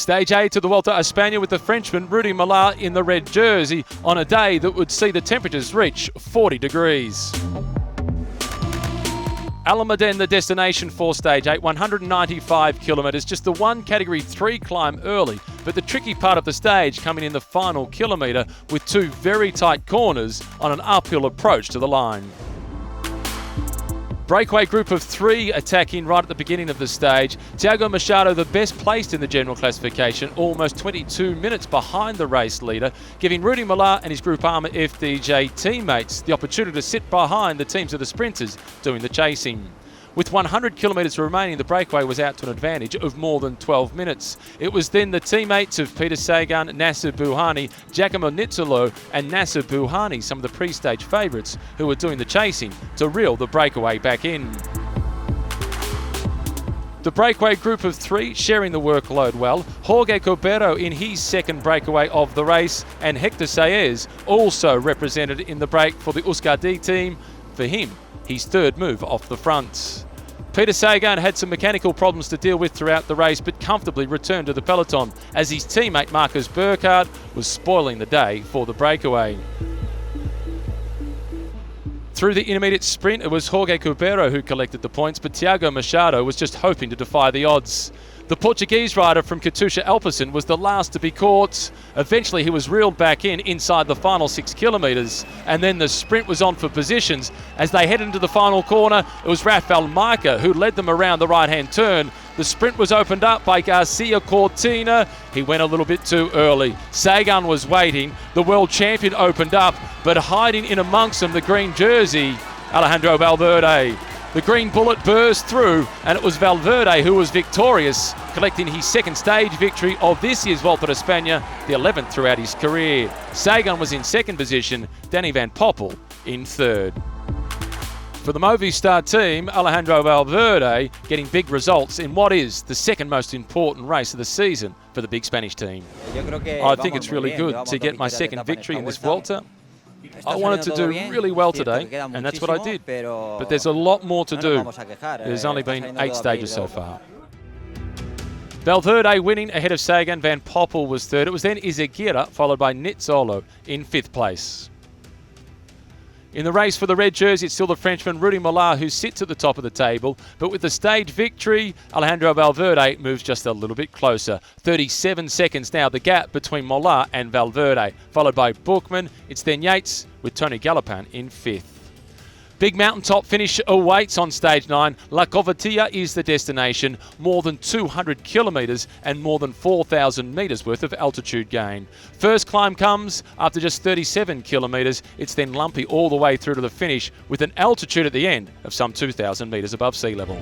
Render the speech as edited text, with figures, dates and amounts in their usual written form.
Stage A to the Vuelta a España with the Frenchman Rudy Millar in the red jersey on a day that would see the temperatures reach 40 degrees. Almadén, the destination for Stage 8, 195 kilometres, just the one Category 3 climb early, but the tricky part of the stage coming in the final kilometre with two very tight corners on an uphill approach to the line. Breakaway group of three attacking right at the beginning of the stage. Thiago Machado, the best placed in the general classification, almost 22 minutes behind the race leader, giving Rudy Millar and his Groupama FDJ teammates the opportunity to sit behind the teams of the sprinters doing the chasing. With 100 kilometres remaining, the breakaway was out to an advantage of more than 12 minutes. It was then the teammates of Peter Sagan, Nasser Bouhanni, Giacomo Nizzolo and Nasser Bouhanni, some of the pre-stage favourites, who were doing the chasing to reel the breakaway back in. The breakaway group of three sharing the workload well. Jorge Corbero in his second breakaway of the race, and Hector Saez also represented in the break for the Euskadi team. For him, his third move off the front. Peter Sagan had some mechanical problems to deal with throughout the race, but comfortably returned to the peloton as his teammate Marcus Burkhardt was spoiling the day for the breakaway. Through the intermediate sprint, it was Jorge Corbero who collected the points, but Thiago Machado was just hoping to defy the odds. The Portuguese rider from Katusha Alpecin was the last to be caught. Eventually he was reeled back in inside the final 6 kilometres, and then the sprint was on for positions. As they headed into the final corner, it was Rafael Maica who led them around the right-hand turn. The sprint was opened up by Garcia Cortina. He went a little bit too early. Sagan was waiting. The world champion opened up, but hiding in amongst them, the green jersey, Alejandro Valverde. The green bullet burst through, and it was Valverde who was victorious, collecting his second stage victory of this year's Vuelta a España, the 11th throughout his career. Sagan was in second position, Danny van Poppel in third. For the Movistar team, Alejandro Valverde getting big results in what is the second most important race of the season for the big Spanish team. I think it's really good to get my second victory in this Vuelta. I wanted to do really well today, and that's what I did. But there's a lot more to do. There's only been 8 stages so far. Valverde winning ahead of Sagan. Van Poppel was third. It was then Izagirre, followed by Nizzolo in 5th place. In the race for the red jersey, it's still the Frenchman Rudy Millar who sits at the top of the table. But with the stage victory, Alejandro Valverde moves just a little bit closer. 37 seconds now, the gap between Millar and Valverde. Followed by Buchmann. It's then Yates with Tony Galopin in 5th. Big mountaintop finish awaits on Stage 9. La Covatilla is the destination. More than 200 kilometres and more than 4,000 metres worth of altitude gain. First climb comes after just 37 kilometres. It's then lumpy all the way through to the finish with an altitude at the end of some 2,000 metres above sea level.